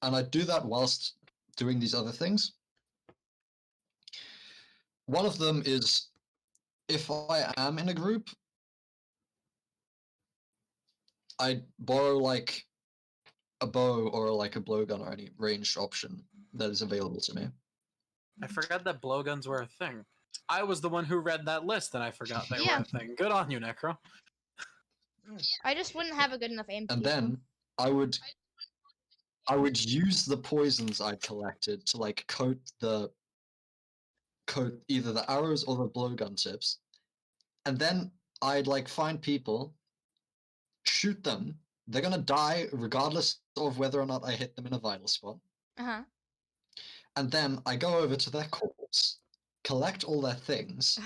and I do that whilst doing these other things. One of them is, if I am in a group, I borrow like a bow or like a blowgun or any ranged option that is available to me. I forgot that blowguns were a thing. I was the one who read that list, and I forgot they Yeah. were a thing. Good on you, Necro. I just wouldn't have a good enough aim to And use then them. I would use the poisons I collected to like coat either the arrows or the blowgun tips, and then I'd like find people, shoot them. They're gonna die regardless of whether or not I hit them in a vital spot. Uh-huh. And then I go over to their corpse, collect all their things,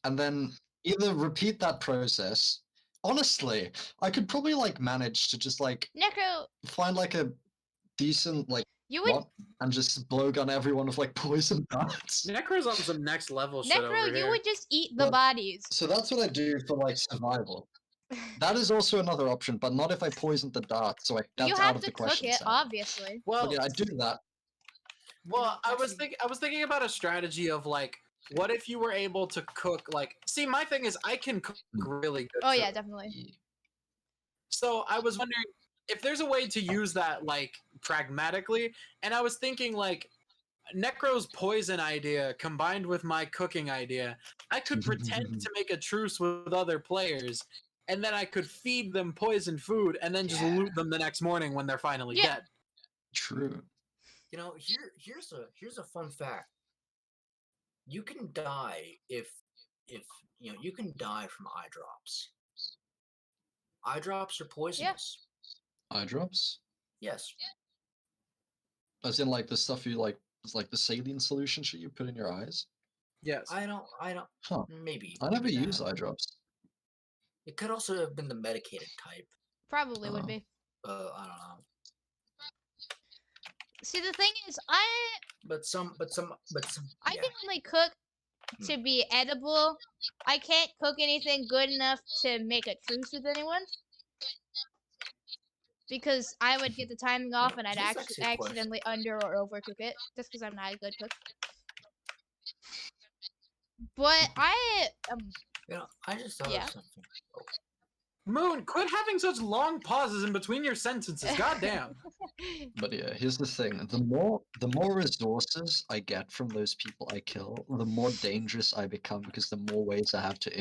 and then either repeat that process. Honestly, I could probably like manage to just like Necro, find like a decent like you would and just blowgun everyone with like poison darts. Necro's on some next level shit over Necro, you here. would just eat the But- bodies. So that's what I do for like survival. That is also another option, but not if I poisoned the dart. So that's You out have of to the cook question. it, Sam. obviously. Well, But yeah, I do that. well, I was thinking about a strategy of like, what if you were able to cook like? See, my thing is I can cook really good. Oh food. yeah, definitely. So I was wondering if there's a way to use that like pragmatically, and I was thinking like Necro's poison idea combined with my cooking idea, I could pretend to make a truce with other players, and then I could feed them poisoned food, and then just loot them the next morning when they're finally Yeah. dead. True. You know, here's a fun fact. You can die if you know, you can die from eye drops. Eye drops are poisonous. Eye drops? Yes. As in like the stuff you like, it's like the saline solution shit you put in your eyes? Yes. I don't Huh. maybe. I never maybe use that. eye drops. It could also have been the medicated type. Probably would Oh. be. I don't know. See, the thing is, But some I yeah. can only cook to be edible. I can't cook anything good enough to make a truce with anyone. Because I would get the timing off and I'd Here's actually a question. accidentally under or overcook it. Just because I'm not a good cook. But You know, I just thought Yeah. of something. Moon, quit having such long pauses in between your sentences. Goddamn. But yeah, here's the thing. The more resources I get from those people I kill, the more dangerous I become because the more ways I have to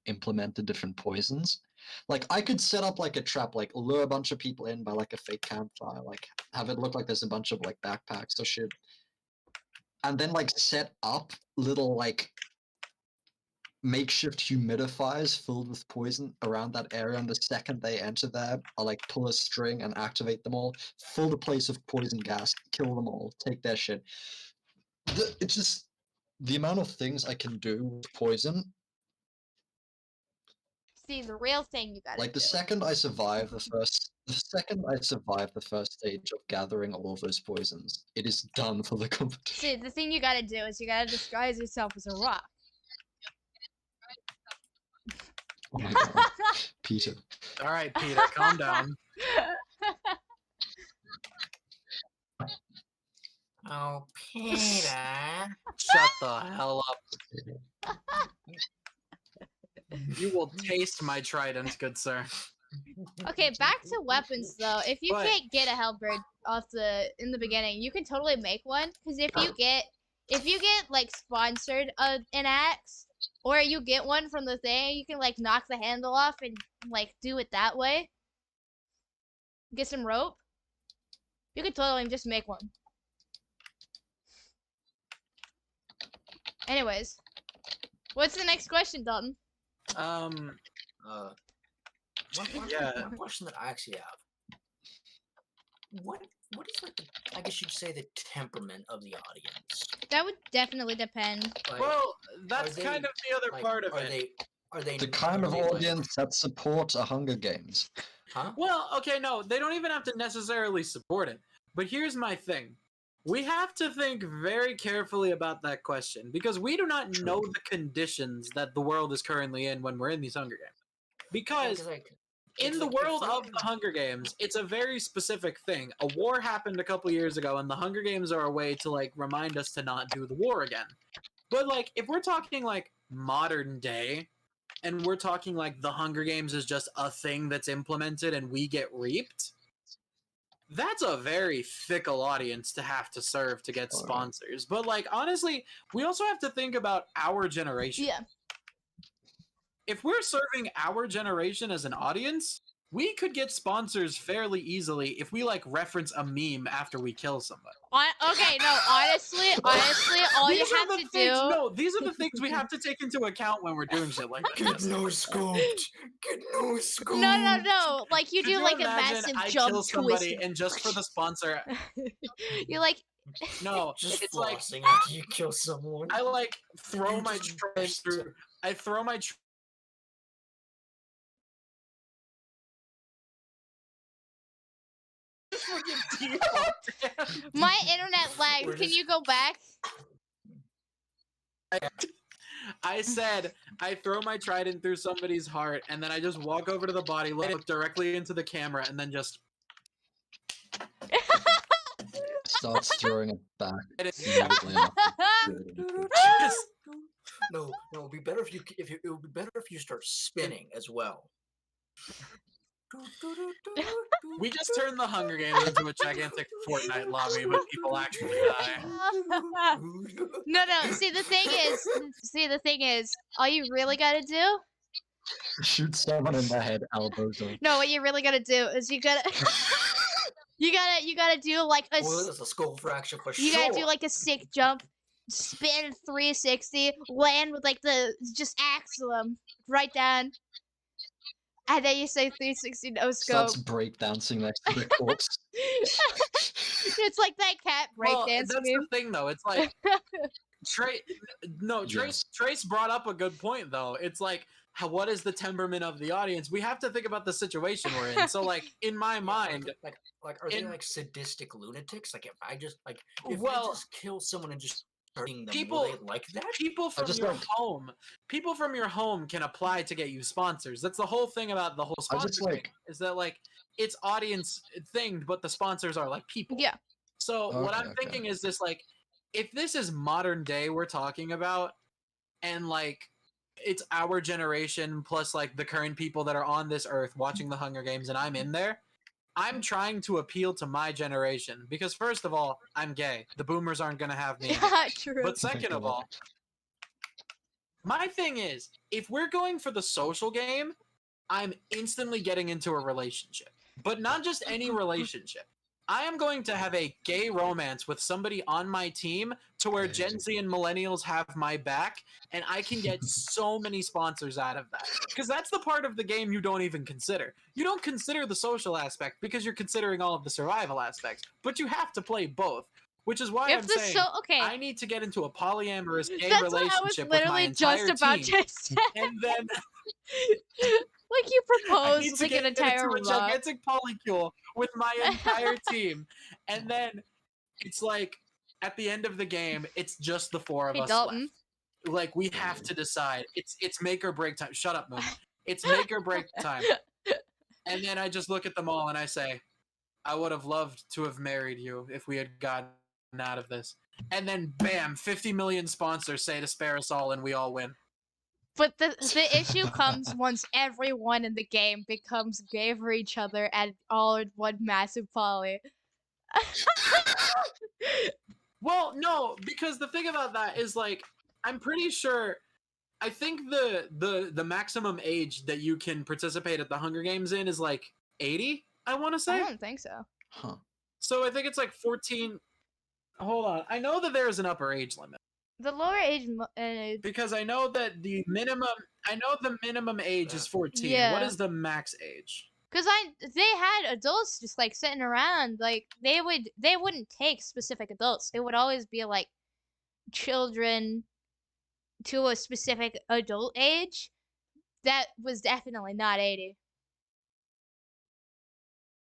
implement the different poisons. Like I could set up like a trap, like lure a bunch of people in by like a fake campfire, like have it look like there's a bunch of like backpacks or shit. And then like set up little like makeshift humidifiers filled with poison around that area, and the second they enter there, I'll like pull a string and activate them all, fill the place with poison gas, kill them all, take their shit. It's just the amount of things I can do with poison. see, the real thing you gotta Like the do. second I survive the first stage of gathering all of those poisons, it is done for the competition. See, the thing you gotta do is you gotta disguise yourself as a rock. Oh my god, Peter. All right, Peter, calm down. Oh, Peter. Shut the hell up. You will taste my trident, good sir. Okay, back to weapons though. If you But- can't get a halberd in the beginning, you can totally make one. Because if you get like sponsored an axe, or you get one from the thing, you can like knock the handle off and like do it that way. Get some rope. You could totally just make one. Anyways, what's the next question, Dalton? One Yeah. question that I actually have. What is like the, I guess you'd say the temperament of the audience? That would definitely depend. Like, Well, that's they, kind of the other like, part of are it. Are they The kind of are they, like- audience that supports a Hunger Games. Huh? Well, okay, no, they don't even have to necessarily support it. But here's my thing. We have to think very carefully about that question because we do not know the conditions that the world is currently in when we're in these Hunger Games. Because Like, in the world of the Hunger Games, it's a very specific thing. A war happened a couple years ago, and the Hunger Games are a way to like remind us to not do the war again. But like, if we're talking like modern day, and we're talking like the Hunger Games is just a thing that's implemented and we get reaped, that's a very fickle audience to have to serve to get sponsors. But like, honestly, we also have to think about our generation. Yeah. If we're serving our generation as an audience, we could get sponsors fairly easily if we like reference a meme after we kill somebody. Okay, no, honestly, all you have to do. No, these are the things we have to take into account when we're doing shit like Get this. no scoped. Get no scoped. No. Like you Could do like a imagine massive I jump kill somebody twist. and just for the sponsor, You like. no, Just it's like flossing after you kill someone. I like throw You my just trident through. I throw my. My internet lagged. We're Can just- you go back? I said I throw my trident through somebody's heart, and then I just walk over to the body, look directly into the camera, and then just. Starts throwing it back. immediately Just- No, it would be better if it would be better if you start spinning as well. We just turned the Hunger Games into a gigantic Fortnite lobby, but people actually die. No. See, the thing is, all you really gotta do. Shoot someone in the head, elbows up. No, what you really gotta do is you gotta. You gotta do like a. Well, that's a skull fracture for You sure. gotta do like a sick jump, spin 360, land with like just axe them right down, and then you say 360 no scope. Starts breakdancing next to the corpse. It's like that cat Well, breakdance that's meme. the thing, though. It's like Trace. No, Trace. Yes. Trace brought up a good point, though. It's like, what is the temperament of the audience? We have to think about the situation we're in. So, like, in my mind, Like, are they in- like sadistic lunatics? Like, if I just if I well, just kill someone and just start eating them, people- will they like that? people from just your like- home, people from your home can apply to get you sponsors. That's the whole thing about the whole I sponsor just, thing, like- is that like it's audience thinged, but the sponsors are like people. Yeah. So what I'm Okay. thinking is this, like, if this is modern day we're talking about, and like it's our generation plus like the current people that are on this earth watching the Hunger Games, and I'm in there, I'm trying to appeal to my generation because first of all, I'm gay. The boomers aren't gonna have me. True. But second of all, my thing is, if we're going for the social game, I'm instantly getting into a relationship. But not just any relationship. I am going to have a gay romance with somebody on my team to where Gen Z and millennials have my back, and I can get so many sponsors out of that. Because that's the part of the game you don't even consider. You don't consider the social aspect because you're considering all of the survival aspects, but you have to play both. Which is why If I'm the saying okay, I need to get into a polyamorous gay that's what I was relationship with my literally entire just about team, to say. and then Like you I propose need to like get an entire into a rock. gigantic polycule with my entire team, and then it's like at the end of the game, it's just the four of Hey us Dalton. left. Like we have to decide. It's make or break time. Shut up, Moon. It's make or break time. And then I just look at them all and I say, I would have loved to have married you if we had gotten out of this. And then bam, 50 million sponsors say to spare us all, and we all win. But the issue comes once everyone in the game becomes gay for each other and all in one massive poly. Well, no, because the thing about that is like I'm pretty sure. I think the maximum age that you can participate at the Hunger Games in is like 80. I want to I say. don't think so. Huh. So I think it's like 14. Hold on, I know that there is an upper age limit The lower age, because I know that the minimum. I know the minimum age is 14. What Yeah. is the max age? cause they had adults just like sitting around, like they wouldn't take specific adults. It would always be like children to a specific adult age. That was definitely not 80.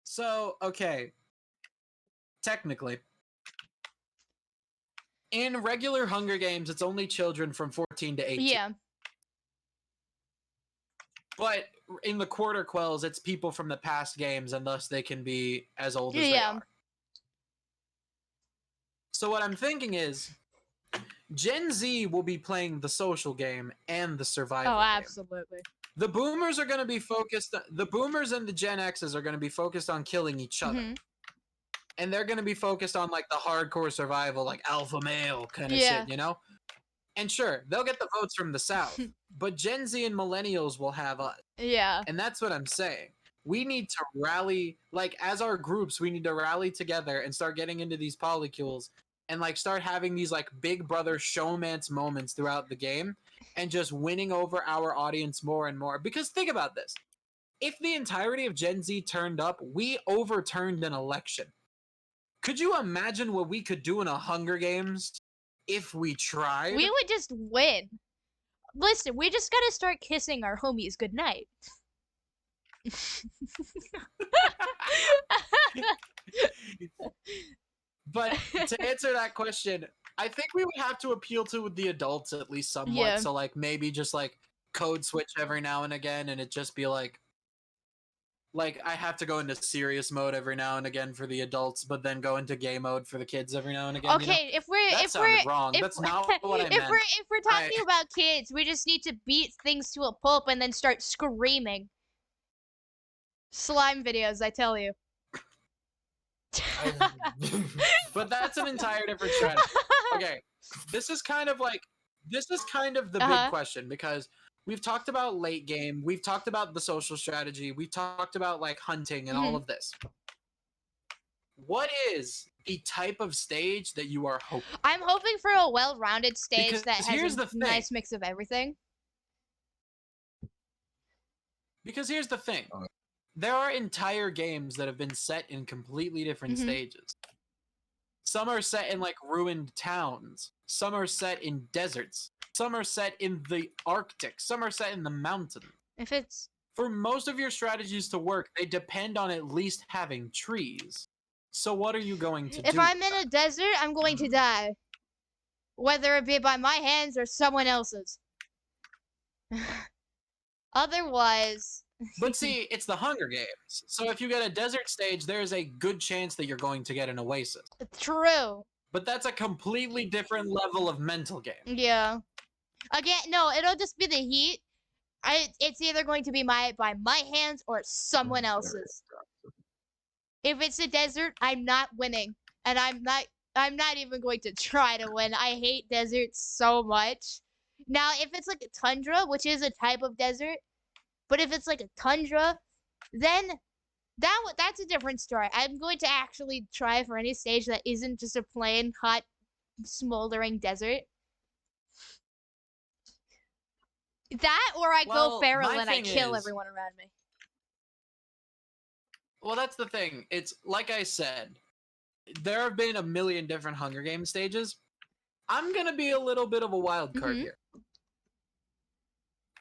So okay, technically. In regular Hunger Games, it's only children from 14 to 18. Yeah. But in the quarter quells, it's people from the past games, and thus they can be as old as they Yeah. are. So what I'm thinking is, Gen Z will be playing the social game and the survival Oh, game. absolutely. The boomers are going to be focused. The boomers and the Gen X's are going to be focused on killing each other, Mhm. and they're going to be focused on like the hardcore survival, like alpha male kind of Yeah. shit, you know. And sure, they'll get the votes from the South, but Gen Z and millennials will have us, Yeah. and that's what I'm saying. We need to rally, like as our groups, we need to rally together and start getting into these polycules, and like start having these like Big Brother showmance moments throughout the game, and just winning over our audience more and more. Because think about this. If the entirety of Gen Z turned up, we overturned an election. Could you imagine what we could do in a Hunger Games if we tried? We would just win. Listen, we just gotta start kissing our homies goodnight. But to answer that question, I think we would have to appeal to the adults at least somewhat. Yeah. So like maybe just like code switch every now and again, and it just be like I have to go into serious mode every now and again for the adults, but then go into gay mode for the kids every now and again. Okay, if we're That if sounded we're wrong. if That's not what I if meant. we're talking about kids, we just need to beat things to a pulp and then start screaming. Slime videos, I tell you. But that's an entire different strategy. Okay, this is kind of the Uh-huh. big question, because we've talked about late game, we've talked about the social strategy, we've talked about like hunting and all Mhm. of this. What is the type of stage that you are hoping? I'm hoping for a well-rounded stage Because that here's has a the thing. nice mix of everything. Because here's the thing. Okay. There are entire games that have been set in completely different Mhm. stages. Some are set in like ruined towns. Some are set in deserts. Some are set in the Arctic. Some are set in the mountains. If it's For most of your strategies to work, they depend on at least having trees. So what are you going to if do? I'm in a desert, I'm going to die. Whether it be by my hands or someone else's. Otherwise, But see, it's the Hunger Games. So if you get a desert stage, there's a good chance that you're going to get an oasis. true. But that's a completely different level of mental game. Yeah. Again, no, it'll just be the heat. It's either going to be by my hands or someone else's. If it's a desert, I'm not winning, and I'm not even going to try to win. I hate deserts so much. Now, if it's like a tundra, which is a type of desert, but if it's like a tundra, then that's a different story. I'm going to actually try for any stage that isn't just a plain hot smoldering desert. That or I Well, go feral my and I thing kill is- everyone around me. Well, that's the thing. It's like I said, there have been a million different Hunger Games stages. I'm going to be a little bit of a wild card Mhm. here.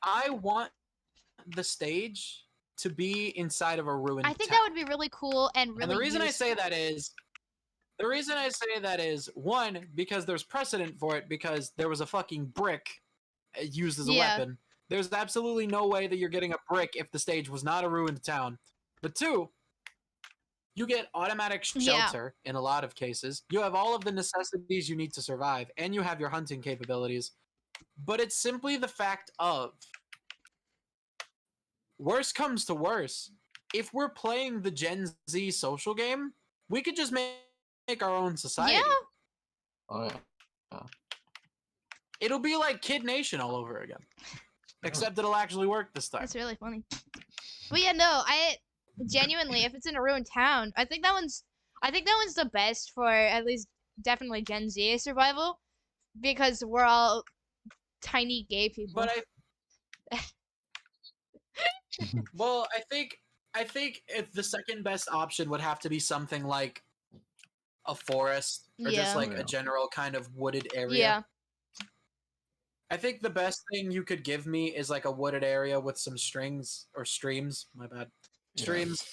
I want the stage to be inside of a ruined I think town. that would be really cool and really And the reason I useful. say that is one, because there's precedent for it, because there was a fucking brick used as a Yeah. weapon. There's absolutely no way that you're getting a brick if the stage was not a ruined town. But two, you get automatic Yeah. shelter in a lot of cases. You have all of the necessities you need to survive, and you have your hunting capabilities. But it's simply the fact of, worst comes to worst, if we're playing the Gen Z social game, we could just make our own society. Yeah. Oh yeah. It'll be like Kid Nation all over again. Except it'll actually work this time. That's really funny. But yeah, no, I genuinely, if it's in a ruined town, I think that one's the best for at least definitely Gen Z survival, because we're all tiny gay people. But I think if the second best option would have to be something like a forest, or Yeah. just like Yeah. a general kind of wooded area. Yeah. I think the best thing you could give me is like a wooded area with some strings or streams. My bad. Yeah. Streams.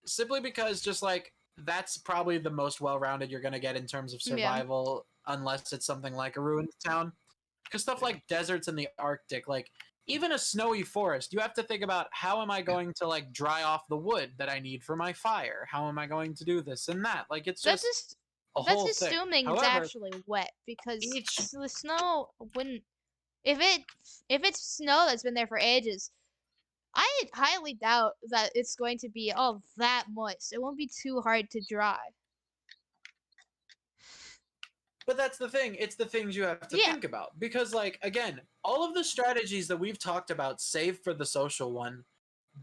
Simply because just like that's probably the most well-rounded you're gonna get in terms of Yeah. survival, unless it's something like a ruined town. Because stuff like deserts in the Arctic, like even a snowy forest, you have to think about how am I going to like dry off the wood that I need for my fire? How am I going to do this and that? Like it's That's just just a that's whole thing. assuming it's However, actually wet because each the snow wouldn't. If it's snow that's been there for ages, I highly doubt that it's going to be all that moist. It won't be too hard to dry. But that's the thing. It's the things you have to Yeah. think about. Because, like, again, all of the strategies that we've talked about, save for the social one,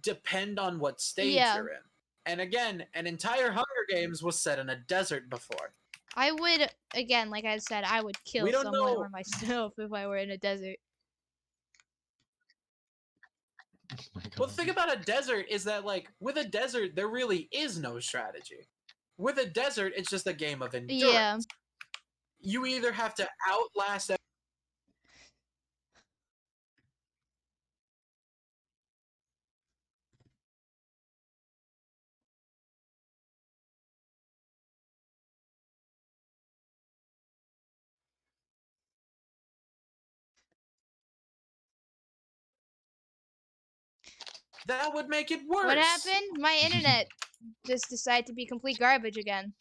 depend on what stage Yeah. you're in. And again, an entire Hunger Games was set in a desert before. I would, again, like I said, I would kill We don't someone know. or myself if I were in a desert. Oh my Well, the God. thing about a desert is that, like, with a desert, there really is no strategy. With a desert, it's just a game of endurance. Yeah. You either have to outlast that would make it worse. What happened? My internet just decided to be complete garbage again.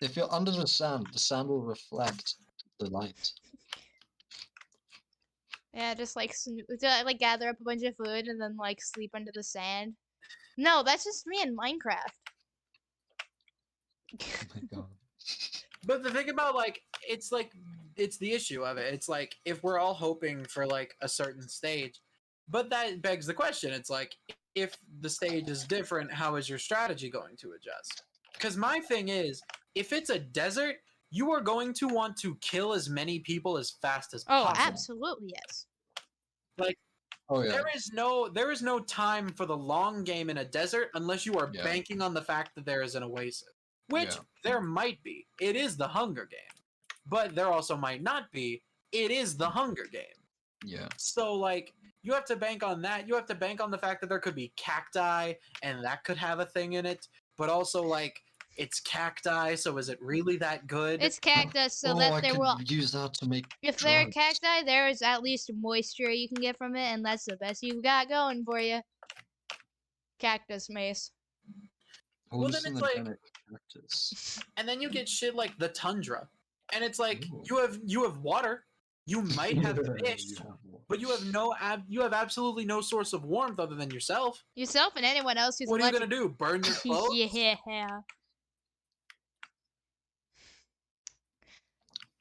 If you're under the sand will reflect the light. Yeah, just like like gather up a bunch of food and then like sleep under the sand. No, that's just me in Minecraft. Oh my God. But the thing about like it's the issue of it. It's like if we're all hoping for like a certain stage, but that begs the question. It's like if the stage is different, how is your strategy going to adjust? Because my thing is, if it's a desert, you are going to want to kill as many people as fast as Oh, possible. absolutely yes. Like Oh yeah. there is no time for the long game in a desert unless you are Yeah. banking on the fact that there is an oasis, which Yeah. there might be. It is the Hunger Game, but there also might not be. It is the Hunger Game. Yeah. So like you have to bank on that. You have to bank on the fact that there could be cacti and that could have a thing in it, but also like it's cacti, so is it really that good? It's cactus, so Oh, that I there could will. use that to make If they're drugs. cacti, there is at least moisture you can get from it, and that's the best you've got going for you. Cactus mace. Well, then it's like- Hallucinogenic cactus. And then you get shit like the tundra, and it's like Ooh. you have water, you might have fish, You have one. but you have absolutely no source of warmth other than yourself. Yourself and anyone else who's What are you allergic. gonna do? Burn your clothes? Yeah.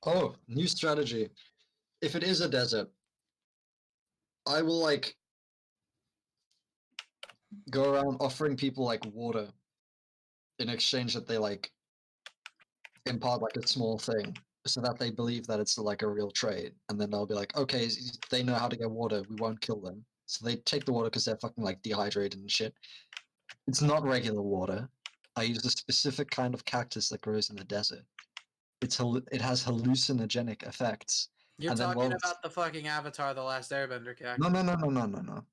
Oh, new strategy. If it is a desert, I will like go around offering people like water in exchange that they like impart like a small thing so that they believe that it's like a real trade, and then they'll be like, okay, they know how to get water, we won't kill them. So they take the water because they're fucking like dehydrated and shit. It's not regular water. I use a specific kind of cactus that grows in the desert. It has hallucinogenic effects. You're And then talking while about the fucking Avatar: The Last Airbender cactus. no.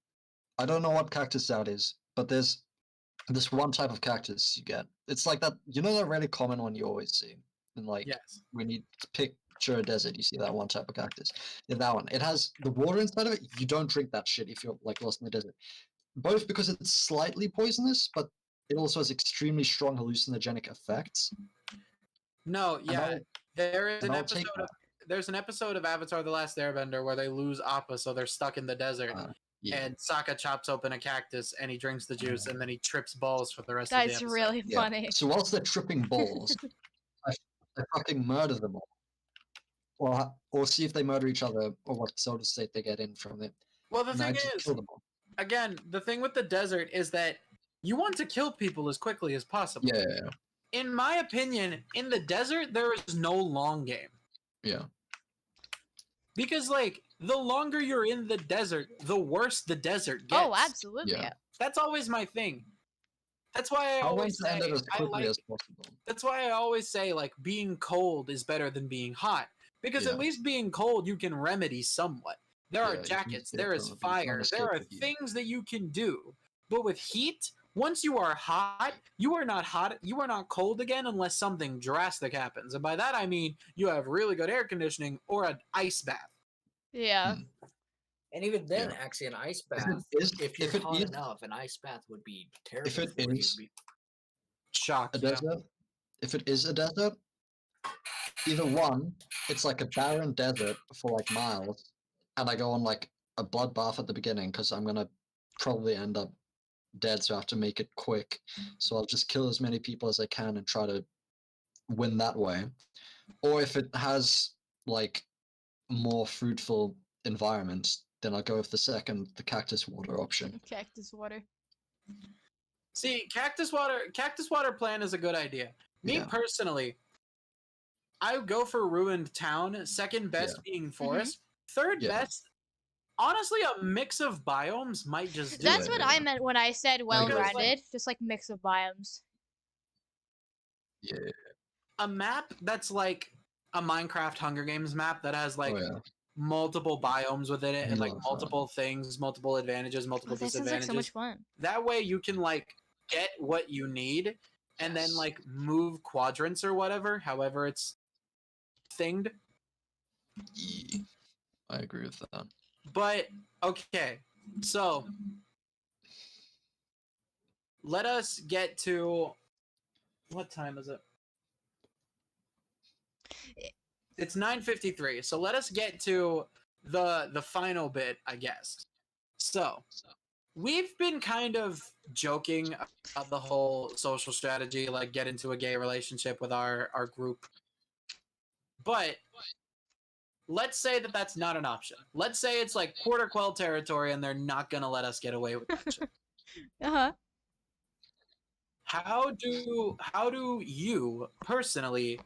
I don't know what cactus that is, but there's this one type of cactus you get. It's like that, you know, that really common one you always see. And like Yes. when you picture a desert, you see that one type of cactus. Yeah, that one. It has the water inside of it. You don't drink that shit if you're like lost in the desert. Both because it's slightly poisonous, but it also has extremely strong hallucinogenic effects. No, And yeah. There is an I'll take episode of there's an episode of Avatar: The Last Airbender where they lose Appa, so they're stuck in the desert. Yeah. And Sokka chops open a cactus and he drinks the juice and then he trips balls for the rest of the That's episode. really Yeah. funny. So whilst they're tripping balls, I fucking murder them all. Or see if they murder each other or what sort of state they get in from it. Well, the And I thing just is, kill them all. again, the thing with the desert is that you want to kill people as quickly as possible. Yeah. In my opinion, in the desert, there is no long game. Yeah. Because, like, the longer you're in the desert, the worse the desert gets. Oh, absolutely. Yeah. Yeah. That's always my thing. That's why I I want always to say end it as quickly as possible. that's why I always say like being cold is better than being hot. Because Yeah. at least being cold you can remedy somewhat. There are Yeah, you can jackets, stay there is cold, you can't fire, escape there are the heat. things that you can do. But with heat, once you are hot, you are not cold again unless something drastic happens. And by that I mean you have really good air conditioning or an ice bath. Yeah. Hmm. And even then, Yeah. actually, an ice If bath, it is, if you're if it hot is, enough, an ice bath would be if terrible it for you. is Shock. a Yeah. desert, if it is a desert, either one, it's like a barren desert for like miles, and I go on like a bloodbath at the beginning because I'm gonna probably end up dead, so I have to make it quick. So I'll just kill as many people as I can and try to win that way. Or if it has like more fruitful environments, then I'll go with the second, the cactus water option. Cactus water. See, cactus water plan is a good idea. Me Yeah. personally, I would go for ruined town. Second best being forest. Third Yeah. best, honestly, a mix of biomes might just do That's it. what Yeah. I meant when I said I agree with that. well-rounded, just like mix of biomes. Yeah. A map that's like a Minecraft Hunger Games map that has like Oh yeah. multiple biomes within it Be and a like lot of fun. multiple things, multiple advantages, multiple Oh, that sounds like disadvantages. so much fun. That way you can like get what you need and then Yes. like move quadrants or whatever, however it's thinged. Yeah. I agree with that. But okay, so let us get to what time is it? It's 9:53. So let us get to the final bit, I guess. So, we've been kind of joking about the whole social strategy, like get into a gay relationship with our group. But let's say that that's not an option. Let's say it's like quarter quell territory and they're not going to let us get away with that shit. Uh-huh. How do you personally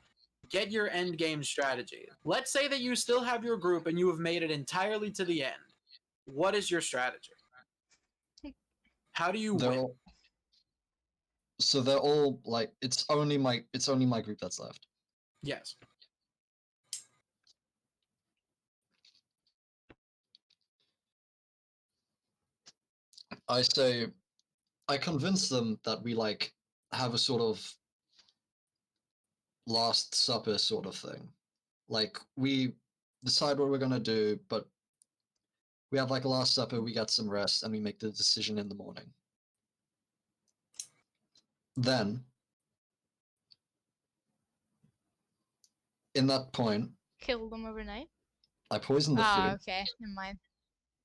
get your end game strategy? Let's say that you still have your group and you have made it entirely to the end. What is your strategy? How do you They're win? all, so they're all like it's only my group that's left. Yes. I say I convince them that we like have a sort of last supper sort of thing. Like we decide what we're gonna do, but we have like a last supper, we get some rest, and we make the decision in the morning. Then in that point, Kill them overnight. I poison the Ah, food. okay. Never mind.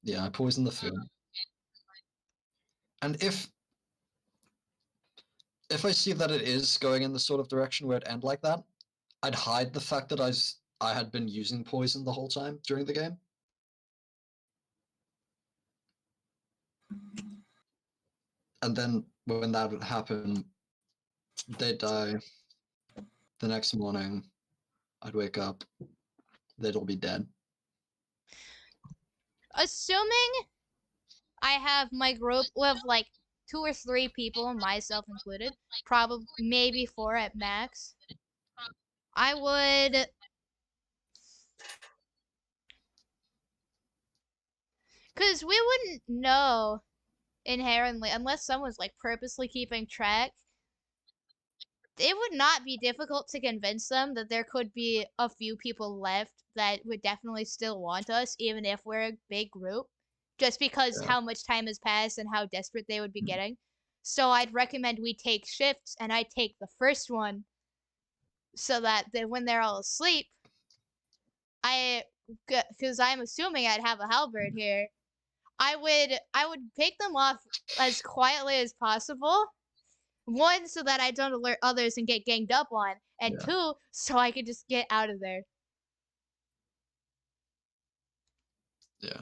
Yeah, I poison the food. And if I see that it is going in the sort of direction where it end like that, I'd hide the fact that I had been using poison the whole time during the game. And then when that would happen, they'd die. The next morning, I'd wake up, they'd all be dead. Assuming I have my group with like 2 or 3 people, myself included, probably maybe 4 at max. I would cuz we wouldn't know inherently unless someone's like purposely keeping track. It would not be difficult to convince them that there could be a few people left that would definitely still want us even if we're a big group, just because Yeah. how much time has passed and how desperate they would be getting. So I'd recommend we take shifts and I take the first one so that when they're all asleep, because I'm assuming I'd have a halberd here, I would pick them off as quietly as possible. One, so that I don't alert others and get ganged up on, and Yeah. 2, so I could just get out of there. Yeah.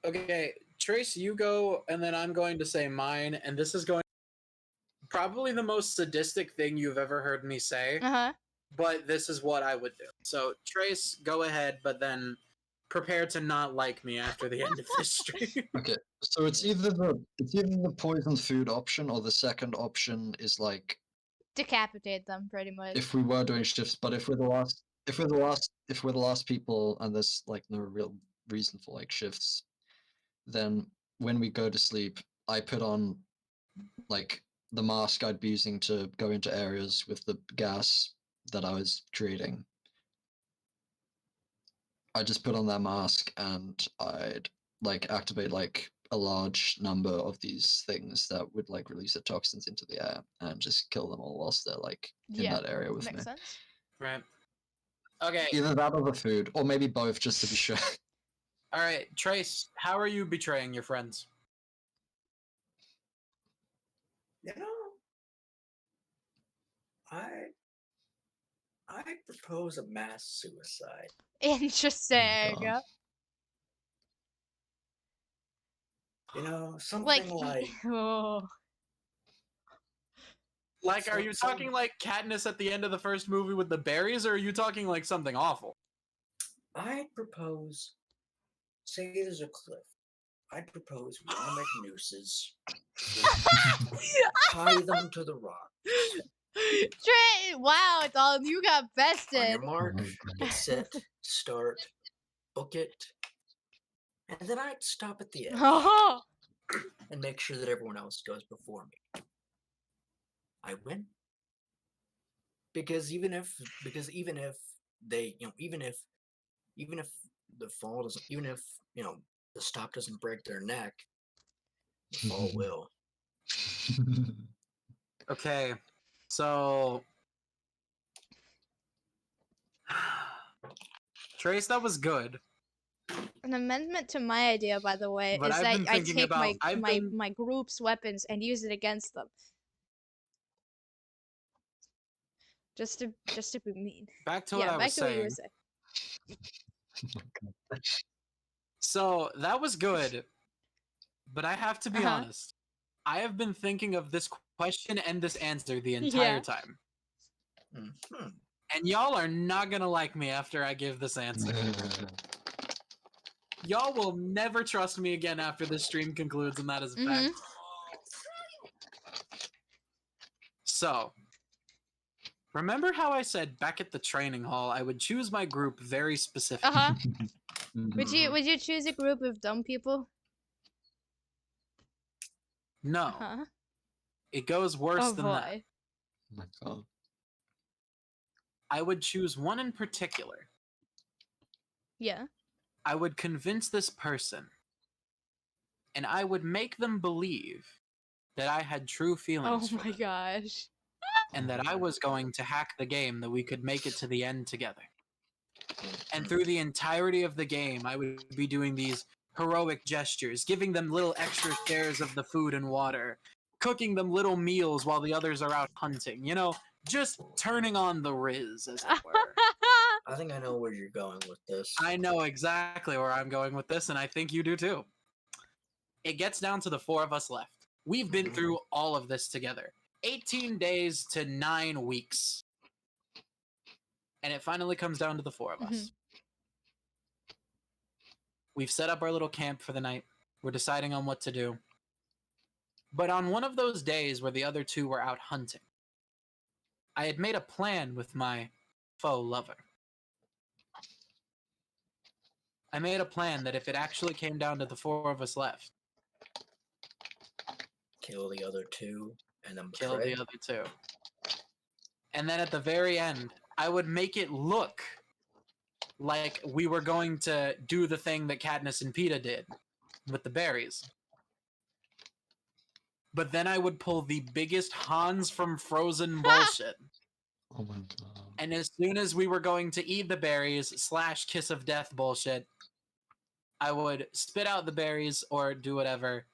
Okay, Trace, you go, and then I'm going to say mine, and this is going probably the most sadistic thing you've ever heard me say, Uh-huh. but this is what I would do. So, Trace, go ahead, but then prepare to not like me after the end of this stream. Okay. So it's either the poison food option or the second option is like Decapitate them, pretty much. if we were doing shifts, but if we're the last people and there's like no real reason for like shifts, then when we go to sleep, I put on like the mask I'd be using to go into areas with the gas that I was creating. I just put on that mask and I'd like activate like a large number of these things that would like release the toxins into the air and just kill them all whilst they're like in Yeah, that area with makes me. sense. Right. Okay. Either that or the food, or maybe both, just to be sure. All right, Trace. How are you betraying your friends? You know, I propose a mass suicide. Interesting. God. You know, Like, something like oh. Like, are So- you some- talking like Katniss at the end of the first movie with the berries, or are you talking like something awful? I propose. Say there's a cliff. I'd propose we all make nooses, tie them to the rock. Wow, Dalton, you got On bested. your mark, Oh, God. get set, start, book it, and then I'd stop at the edge Oh, and make sure that everyone else goes before me. I win. Because even if they, even if the fall doesn't, even if the stop doesn't break their neck, the fall will. Okay, so Trace, that was good. an amendment to my idea, by the way, But is I've that been I thinking take about- I've been- my group's weapons and use it against them. Just to be mean. Back to what Yeah, I back was to what you were saying. saying. Oh my God. So that was good, but I have to be Uh-huh. honest. I have been thinking of this question and this answer the entire Yeah. time, Mhm. and y'all are not gonna like me after I give this answer. Y'all will never trust me again after this stream concludes, and that is a fact. Mhm. So, remember how I said back at the training hall I would choose my group very specifically? Uh-huh. Mhm. Would you choose a group of dumb people? No, Uh-huh. it goes worse Oh than that. boy. Oh my God. I would choose one in particular. Yeah. I would convince this person, and I would make them believe that I had true Oh feelings for my them, gosh. and that I was going to hack the game, that we could make it to the end together. And Mhm. through the entirety of the game, I would be doing these heroic gestures, giving them little extra shares of the food and water, cooking them little meals while the others are out hunting. You know, just turning on the Riz, as it were. I think I know where you're going with this. I know exactly where I'm going with this, and I think you do too. It gets down to the four of us left. We've been Mhm. through all of this together. 18 days to 9 weeks. And it finally comes down to the four of us. Mhm. We've set up our little camp for the night. We're deciding on what to do. But on one of those days where the other two were out hunting, I had made a plan with my faux lover. I made a plan that if it actually came down to the four of us left, Kill the other two and then kill betray. the other two. And then at the very end, I would make it look like we were going to do the thing that Katniss and Peeta did with the berries. But then I would pull the biggest Hans from Frozen bullshit. Oh my God. And as soon as we were going to eat the berries / kiss of death bullshit, I would spit out the berries or do whatever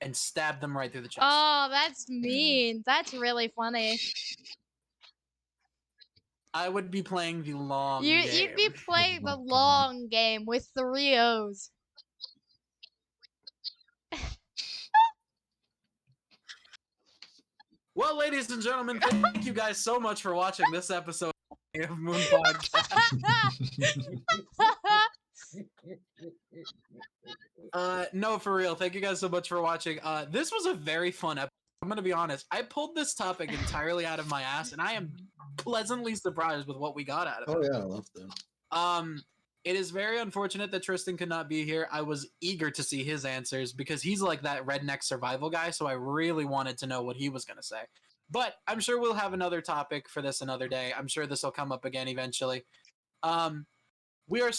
and stab them right through the chest. Oh, that's mean. That's really funny. I would be playing the long game. You'd be playing my the God. long game with 3 O's. Well, ladies and gentlemen, thank you guys so much for watching this episode of Moon Podcast. No, for real. Thank you guys so much for watching. This was a very fun episode. I'm gonna be honest. I pulled this topic entirely out of my ass, and I am pleasantly surprised with what we got out of it. Oh yeah, I love them. It is very unfortunate that Tristan could not be here. I was eager to see his answers because he's like that redneck survival guy, so I really wanted to know what he was gonna say. But I'm sure we'll have another topic for this another day. I'm sure this will come up again eventually. we are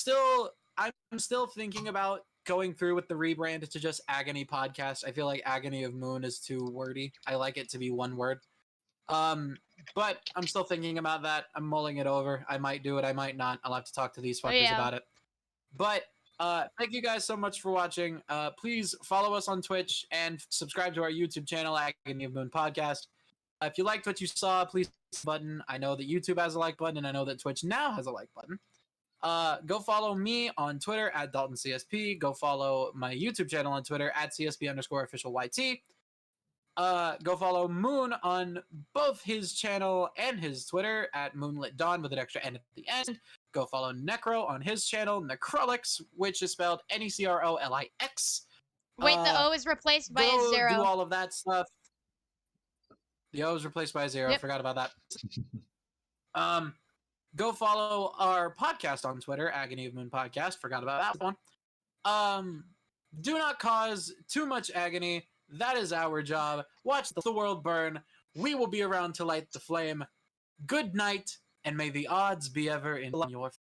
I'm still thinking about going through with the rebrand to just Agony Podcast. I feel like Agony of Moon is too wordy. I like it to be one word. But I'm still thinking about that. I'm mulling it over. I might do it. I might not. I'll have to talk to these fuckers yeah. about it. But thank you guys so much for watching. Please follow us on Twitch and subscribe to our YouTube channel, Agony of Moon Podcast. If you liked what you saw, please hit the button. I know that YouTube has a like button, and I know that Twitch now has a like button. Go follow me on Twitter at DaltonCSP. Go follow my YouTube channel on Twitter at CSP_officialyt. Go follow Moon on both his channel and his Twitter at Moonlit Dawn with an extra N at the end. Go follow Necro on his channel, Necrolix, which is spelled Necrolix. Wait, the O is replaced by a Go 0. do all of that stuff. The O is replaced by a 0. Yep. Forgot about that. Go follow our podcast on Twitter, Agony of Moon Podcast. Forgot about that one. Do not cause too much agony. That is our job. Watch the world burn. We will be around to light the flame. Good night, and may the odds be ever in your